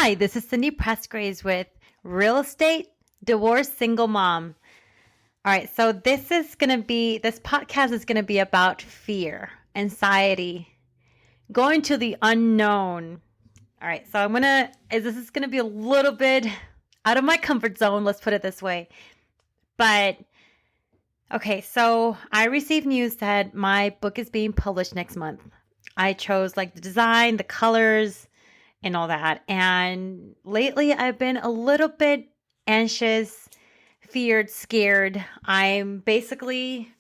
Hi, this is Cindy Presgraves with Real Estate, Divorce, Single Mom. All right, so this podcast is going to be about fear, anxiety, going to the unknown. All right, so this is going to be a little bit out of my comfort zone, let's put it this way. But, okay, so I received news that my book is being published next month. I chose the design, the colors, and all that. And lately I've been a little bit anxious, feared, scared. It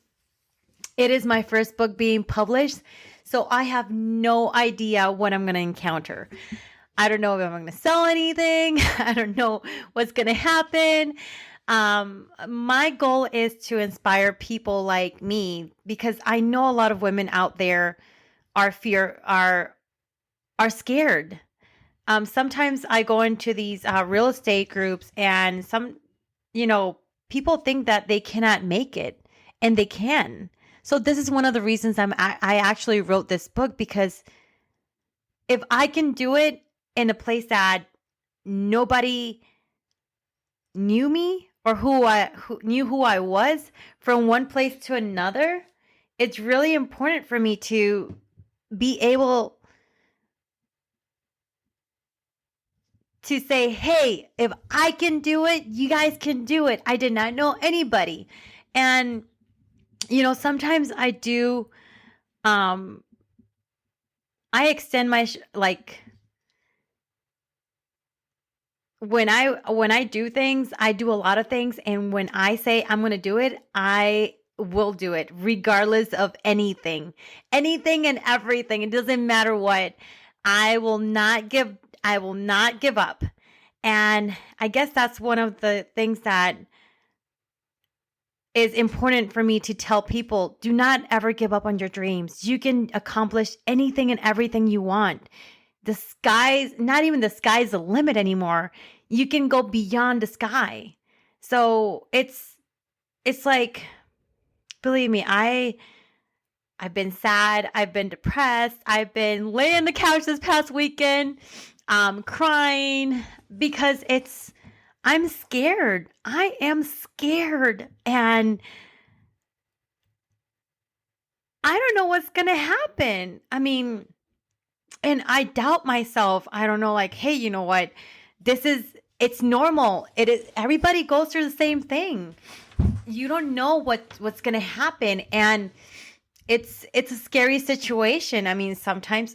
is my first book being published, so I have no idea what I'm going to encounter. I don't know if I'm going to sell anything. I don't know what's going to happen. My goal is to inspire people like me, because I know a lot of women out there are scared. Sometimes I go into these real estate groups, and people think that they cannot make it, and they can. So this is one of the reasons I actually wrote this book, because if I can do it in a place that nobody knew me or who knew who I was, from one place to another, it's really important for me to be able to say, hey, if I can do it, you guys can do it. I did not know anybody. And, sometimes I do, I extend my, when I do things, I do a lot of things. And when I say I'm going to do it, I will do it regardless of anything and everything. It doesn't matter what. I will not give up. And I guess that's one of the things that is important for me to tell people. Do not ever give up on your dreams. You can accomplish anything and everything you want. Not even the sky's the limit anymore. You can go beyond the sky. So it's like, believe me, I've been sad. I've been depressed. I've been laying on the couch this past weekend, crying because I'm scared. I am scared. And I don't know what's going to happen. I mean, and I doubt myself. I don't know, hey, you know what? It's normal. It is. Everybody goes through the same thing. You don't know what's going to happen. And it's a scary situation. I mean, sometimes,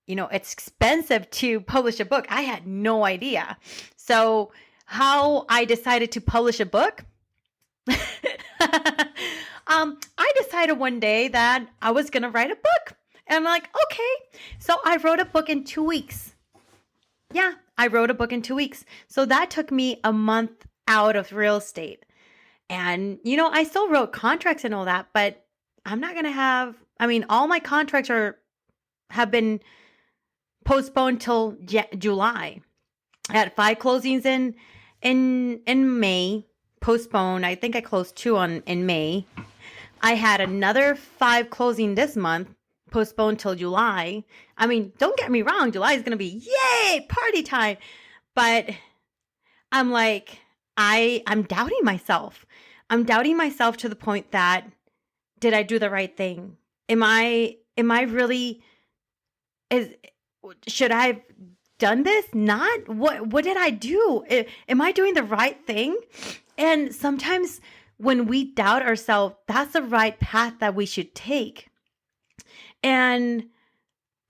it's expensive to publish a book. I had no idea. So how I decided to publish a book, I decided one day that I was going to write a book. And I'm like, okay. So I wrote a book in 2 weeks. Yeah, I wrote a book in 2 weeks. So that took me a month out of real estate. And, I still wrote contracts and all that, but I'm not going to have, all my contracts have been postponed till July. I had 5 closings in May, postponed. I think I closed 2 in May. I had another 5 closing this month, postponed till July. Don't get me wrong, July is going to be yay, party time. But I'm like, I'm doubting myself. I'm doubting myself to the point that, did I do the right thing? Am I really, should I have done this? Not? What did I do? Am I doing the right thing? And sometimes when we doubt ourselves, that's the right path that we should take. And,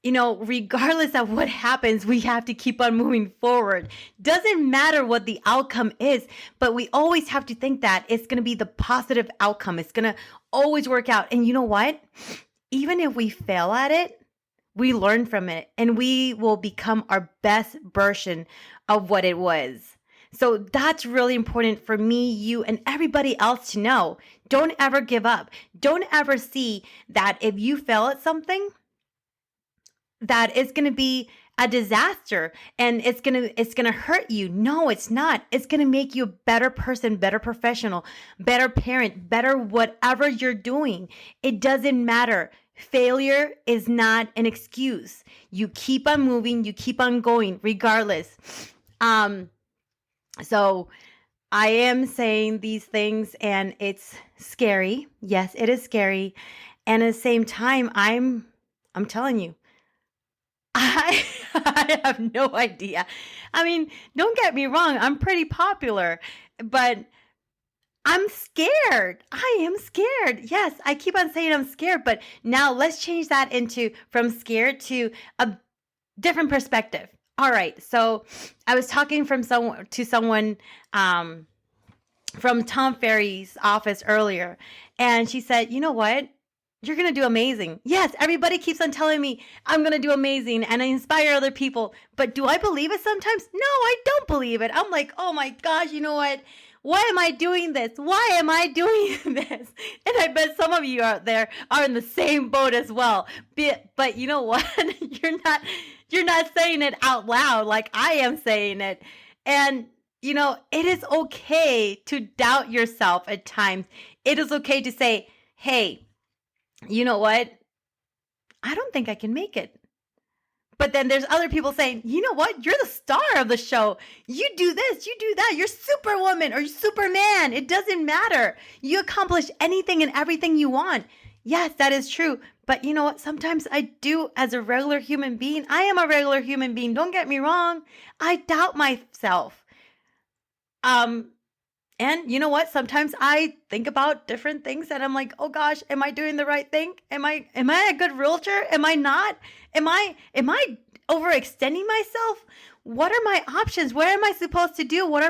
regardless of what happens, we have to keep on moving forward. Doesn't matter what the outcome is, but we always have to think that it's going to be the positive outcome. It's going to always work out. And you know what? Even if we fail at it, we learn from it and we will become our best version of what it was. So that's really important for me, you, and everybody else to know. Don't ever give up. Don't ever see that if you fail at something, that it's going to be a disaster and it's going to hurt you. No, it's not. It's going to make you a better person, better professional, better parent, better whatever you're doing. It doesn't matter. Failure is not an excuse. You keep on moving, you keep on going regardless. So I am saying these things and it's scary. Yes, it is scary. And at the same time, I'm telling you, I I have no idea. I mean, don't get me wrong, I'm pretty popular, but I'm scared. I am scared. Yes, I keep on saying I'm scared, but now let's change that into from scared to a different perspective. All right. So I was talking to someone from Tom Ferry's office earlier, and she said, "You know what? You're going to do amazing." Yes, everybody keeps on telling me I'm going to do amazing and I inspire other people. But do I believe it sometimes? No, I don't believe it. I'm like, oh my gosh, you know what? Why am I doing this? Why am I doing this? And I bet some of you out there are in the same boat as well. But you know what? You're not saying it out loud like I am saying it. And it is okay to doubt yourself at times. It is okay to say, "Hey, you know what? I don't think I can make it." But then there's other people saying, "You know what? You're the star of the show. You do this, you do that. You're Superwoman or Superman. It doesn't matter. You accomplish anything and everything you want." Yes, that is true. But you know what? Sometimes I do, as a regular human being. I am a regular human being. Don't get me wrong. I doubt myself. And you know what? Sometimes I think about different things and I'm like, "Oh gosh, am I doing the right thing? Am I a good realtor? Am I not? Am I overextending myself? What are my options? What am I supposed to do? What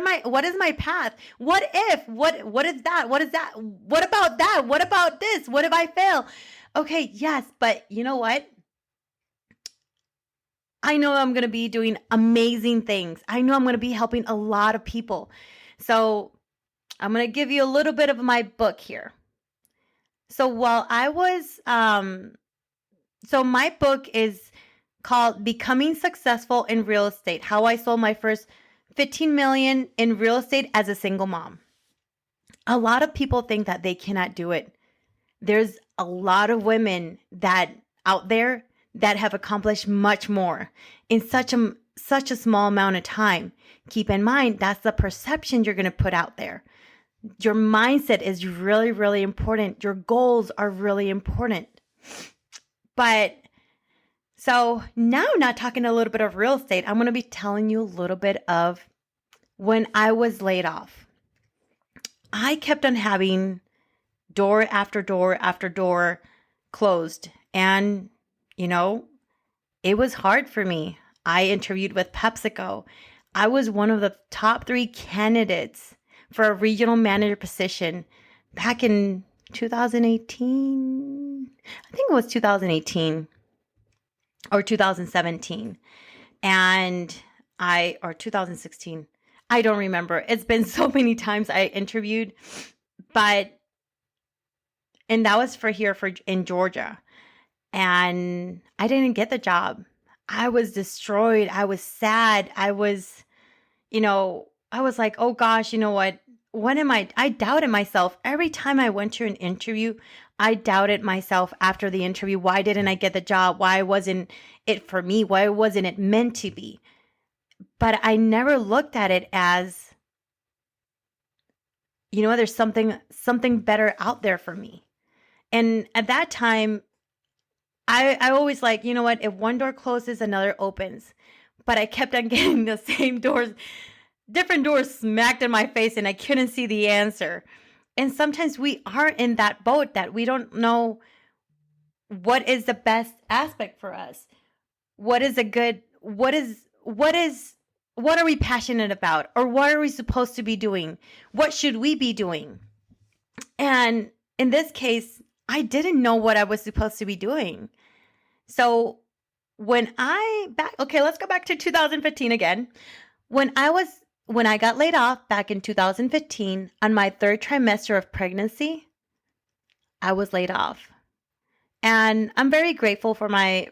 is my path? What if? What is that? What is that? What about that? What about this? What if I fail?" Okay, yes, but you know what? I know I'm going to be doing amazing things. I know I'm going to be helping a lot of people. So I'm going to give you a little bit of my book here. So while I was, so my book is called Becoming Successful in Real Estate, How I Sold My First 15 million in Real Estate as a Single Mom. A lot of people think that they cannot do it. There's a lot of women that out there that have accomplished much more in such a small amount of time. Keep in mind, that's the perception you're going to put out there. Your mindset is really, really important. Your goals are really important. But so now, not talking a little bit of real estate, I'm going to be telling you a little bit of when I was laid off. I kept on having door after door after door closed. And, it was hard for me. I interviewed with PepsiCo. I was one of the top 3 candidates for a regional manager position back in 2018. I think it was 2018 or 2017. Or 2016. I don't remember. It's been so many times I interviewed, and that was in Georgia. And I didn't get the job. I was destroyed. I was sad. I was like, oh gosh, you know what? I doubted myself. Every time I went to an interview, I doubted myself after the interview. Why didn't I get the job? Why wasn't it for me? Why wasn't it meant to be? But I never looked at it as, there's something better out there for me. And at that time, I always like, you know what? If one door closes, another opens. But I kept on getting the same doors, different doors smacked in my face, and I couldn't see the answer. And sometimes we are in that boat that we don't know what is the best aspect for us. What are we passionate about? Or what are we supposed to be doing? What should we be doing? And in this case, I didn't know what I was supposed to be doing. So let's go back to 2015 again. When I got laid off back in 2015 on my 3rd trimester of pregnancy, I was laid off. And I'm very grateful for my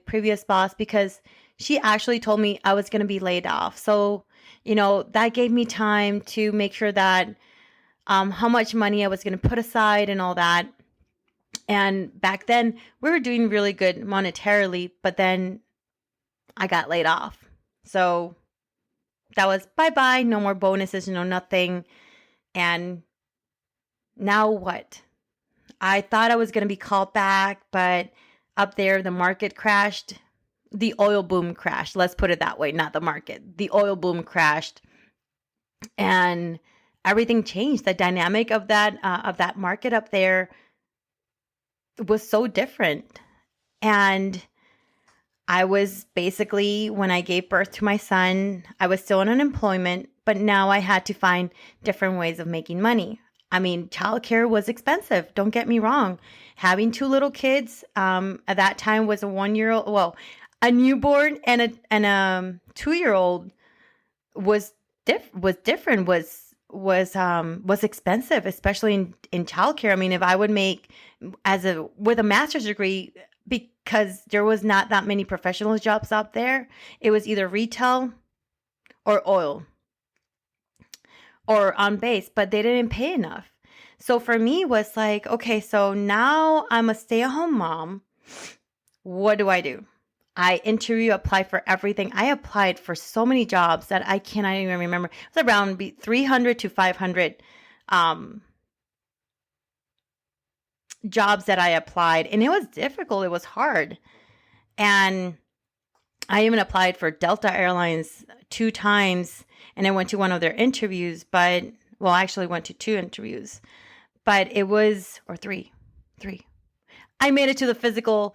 previous boss because she actually told me I was going to be laid off. So, that gave me time to make sure that how much money I was going to put aside and all that. And back then we were doing really good monetarily, but then I got laid off. So that was bye-bye, no more bonuses, no nothing. And now what? I thought I was going to be called back, but up there the market crashed. The oil boom crashed. Let's put it that way, not the market. The oil boom crashed and everything changed. The dynamic of that market up there was so different. And I was basically, when I gave birth to my son, I was still in unemployment, but now I had to find different ways of making money. I mean, childcare was expensive. Don't get me wrong. Having two little kids at that time was a 1-year-old, well, a newborn and a 2-year-old was different, was expensive, especially in childcare. I mean, if I would make with a master's degree, because there was not that many professional jobs out there, it was either retail or oil or on base, but they didn't pay enough. So for me, it was like, okay, so now I'm a stay-at-home mom. What do I do? I apply for everything. I applied for so many jobs that I cannot even remember. It was around 300 to 500 jobs that I applied, and it was difficult. It was hard. And I even applied for Delta Airlines 2 times, and I went to one of their interviews, but, well, I actually went to 2 interviews, but it was, or three. I made it to the physical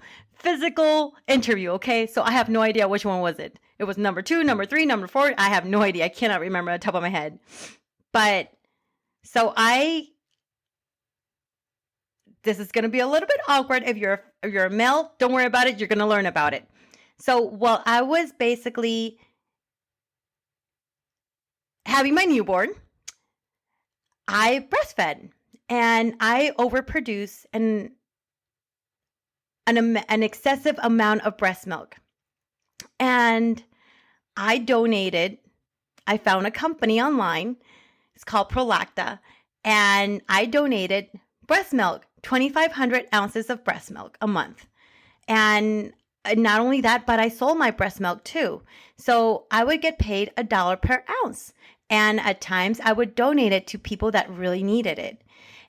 interview, okay? So I have no idea which one was it. It was number 2, number 3, number 4. I have no idea. I cannot remember on the top of my head. But so this is going to be a little bit awkward. If you're a male, don't worry about it. You're going to learn about it. So while I was basically having my newborn, I breastfed and I overproduced an excessive amount of breast milk. And I found a company online. It's called Prolacta. And I donated breast milk, 2,500 ounces of breast milk a month. And not only that, but I sold my breast milk too. So I would get paid $1 per ounce. And at times I would donate it to people that really needed it.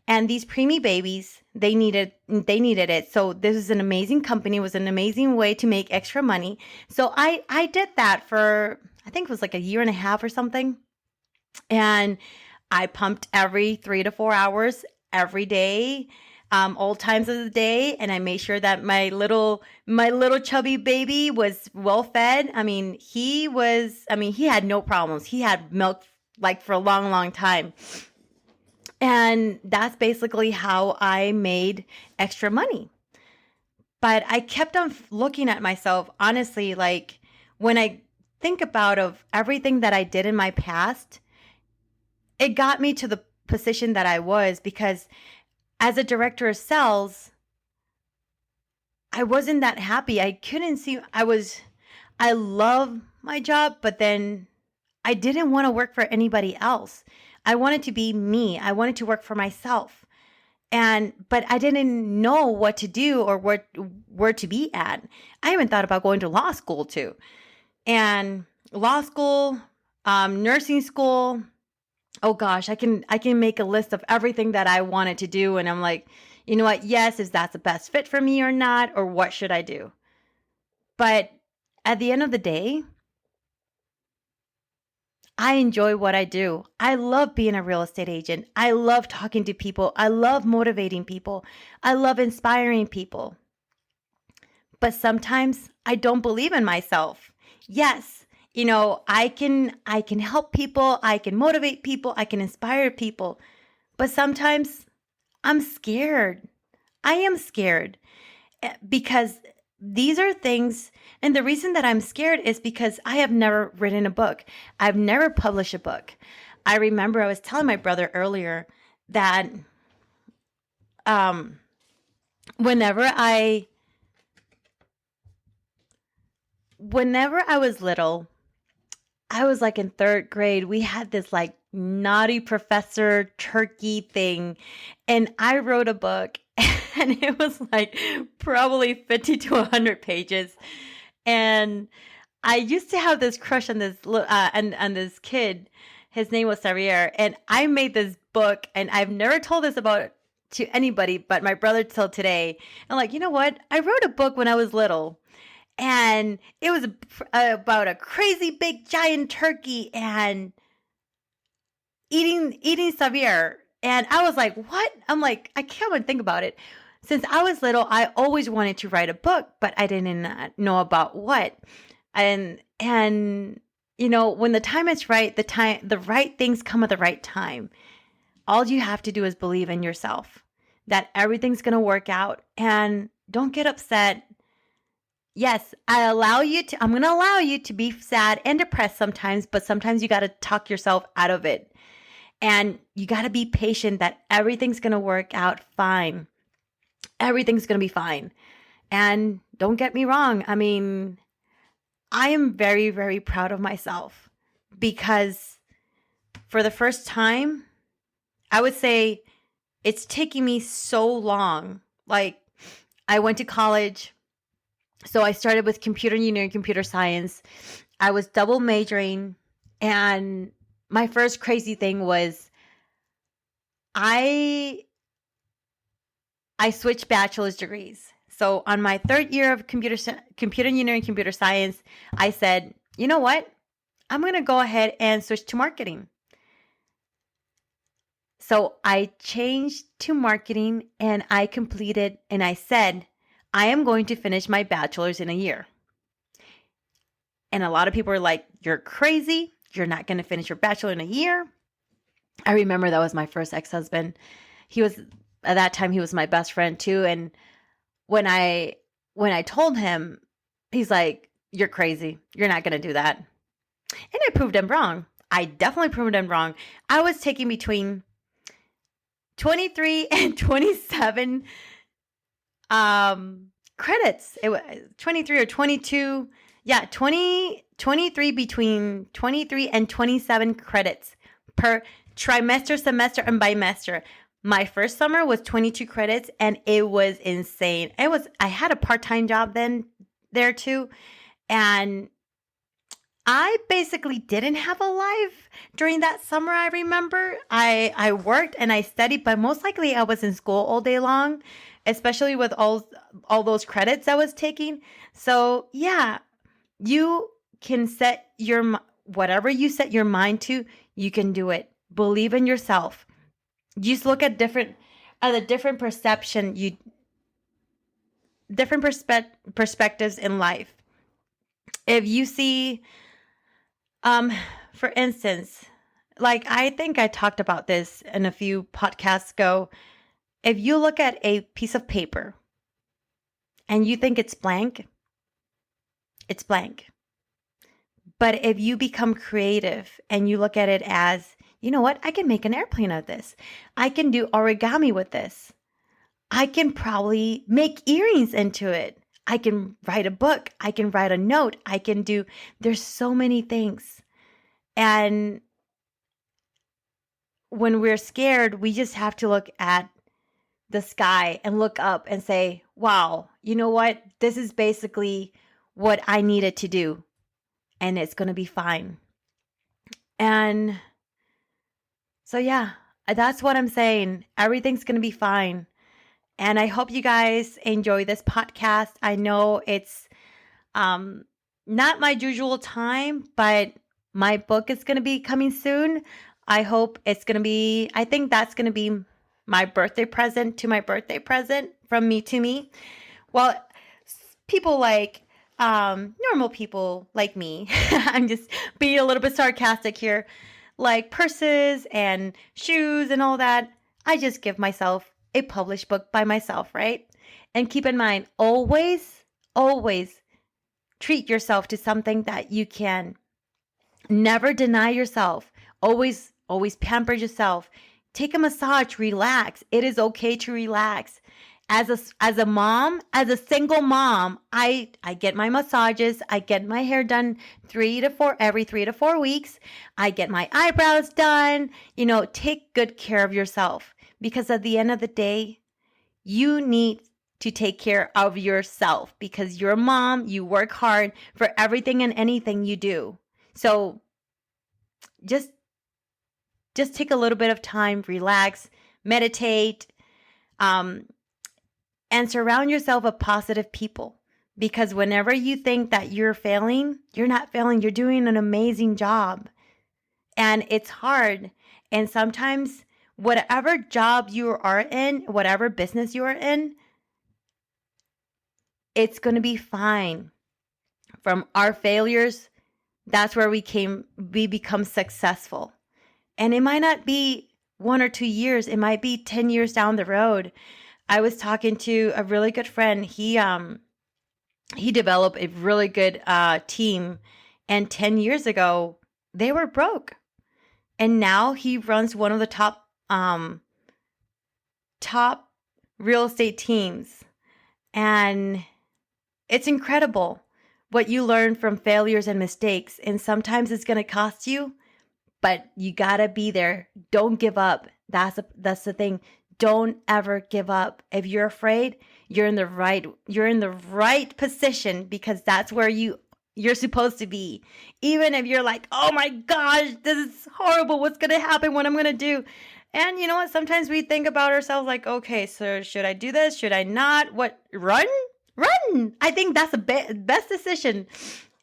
And these preemie babies, they needed it. So this is an amazing company. It was an amazing way to make extra money. So I did that for, I think it was like a year and a half or something. And I pumped every 3 to 4 hours every day, all times of the day. And I made sure that my little chubby baby was well fed. I mean, he had no problems. He had milk like for a long, long time. And that's basically how I made extra money. But I kept on looking at myself, honestly, like when I think about of everything that I did in my past, it got me to the position that I was, because as a director of sales, I wasn't that happy. I couldn't see, I love my job, but then I didn't want to work for anybody else. I wanted to be me. I wanted to work for myself. But I didn't know what to do or where to be at. I even thought about going to law school too. And law school, nursing school, oh gosh, I can make a list of everything that I wanted to do. And I'm like, you know what? Yes, is that the best fit for me or not? Or what should I do? But at the end of the day, I enjoy what I do. I love being a real estate agent. I love talking to people. I love motivating people. I love inspiring people. But sometimes I don't believe in myself. Yes, I can help people. I can motivate people. I can inspire people. But sometimes I'm scared. I am scared because these are things, and the reason that I'm scared is because I have never written a book. I've never published a book. I remember I was telling my brother earlier that whenever I was little, I was like in 3rd grade, we had this like naughty professor turkey thing, and I wrote a book. and it was like probably 50 to 100 pages. And I used to have this crush on on this kid. His name was Xavier, and I made this book, and I've never told this about to anybody, but my brother till today. I'm like, you know what? I wrote a book when I was little, and it was about a crazy big giant turkey and eating Xavier. And I was like, what? I'm like, I can't even think about it. Since I was little, I always wanted to write a book, but I didn't know about what. And you know, when the time is right, the right things come at the right time. All you have to do is believe in yourself that everything's going to work out, and don't get upset. Yes, I'm going to allow you to be sad and depressed sometimes, but sometimes you got to talk yourself out of it. And you got to be patient that everything's going to work out fine. Everything's going to be fine. And don't get me wrong. I mean, I am very, very proud of myself because for the first time, I would say it's taking me so long. Like, I went to college. So I started with computer engineering, computer science. I was double majoring. And my first crazy thing was I switched bachelor's degrees. So on my third year of computer engineering, computer science, I said, you know what? I'm going to go ahead and switch to marketing. So I changed to marketing and I completed, and I said, I am going to finish my bachelor's in a year. And a lot of people are like, you're crazy. You're not going to finish your bachelor in a year. I remember that was my first ex-husband. At that time, he was my best friend too. And when I told him, he's like, you're crazy. You're not going to do that. And I proved him wrong. I definitely proved him wrong. I was taking between 23 and 27 credits. It was 23 or 22. Yeah, 23 between 23 and 27 credits per trimester, semester, and bimester. My first summer was 22 credits and it was insane. I had a part-time job there too. And I basically didn't have a life during that summer. I remember I worked and I studied, but most likely I was in school all day long, especially with all those credits I was taking. So yeah, you can whatever you set your mind to, you can do it. Believe in yourself. Just look at different perspectives in life. If you see, for instance, like I think I talked about this in a few podcasts ago. If you look at a piece of paper and you think it's blank, it's blank. But if you become creative and you look at it as, you know what, I can make an airplane of this. I can do origami with this. I can probably make earrings into it. I can write a book. I can write a note. There's so many things. And when we're scared, we just have to look at the sky and look up and say, wow, you know what? This is basically what I needed to do. And it's going to be fine. And so, yeah, that's what I'm saying. Everything's going to be fine. And I hope you guys enjoy this podcast. I know it's not my usual time, but my book is going to be coming soon. I think that's going to be my birthday present to my birthday present from me to me. Well, people like normal people like me, I'm just being a little bit sarcastic here, like purses and shoes and all that. I just give myself a published book by myself, right? And keep in mind, always, always treat yourself to something that you can. Never deny yourself. Always, always pamper yourself. Take a massage, relax. It is okay to relax. As a mom, as a single mom, I get my massages. I get my hair done every 3 to 4 weeks. I get my eyebrows done. Take good care of yourself, because at the end of the day, You need to take care of yourself because you're a mom. You work hard for everything and anything you do. So just take a little bit of time, relax, meditate, and surround yourself with positive people. Because whenever you think that you're failing, you're not failing. You're doing an amazing job. And it's hard. And sometimes whatever job you are in, whatever business you are in, it's going to be fine. From our failures, that's where we become successful. And it might not be 1 or 2 years. It might be 10 years down the road. I was talking to a really good friend. He developed a really good team. And 10 years ago, they were broke. And now he runs one of the top real estate teams. And it's incredible what you learn from failures and mistakes. And sometimes it's going to cost you, but you got to be there. Don't give up. That's the thing. Don't ever give up. If you're afraid, you're in the right position, because that's where you're supposed to be. Even if you're like, oh my gosh, this is horrible. What's going to happen? What I'm going to do? And you know what? Sometimes we think about ourselves like, okay, so should I do this? Should I not? What? Run? I think that's the best decision.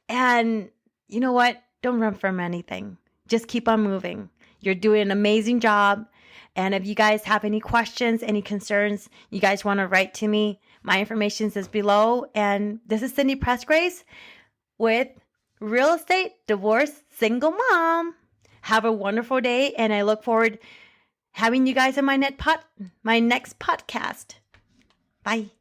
And you know what? Don't run from anything. Just keep on moving. You're doing an amazing job. And if you guys have any questions, any concerns, you guys want to write to me, my information is below. And this is Cindy Presgraves with Real Estate, Divorce, Single Mom. Have a wonderful day, and I look forward having you guys on my next podcast. Bye.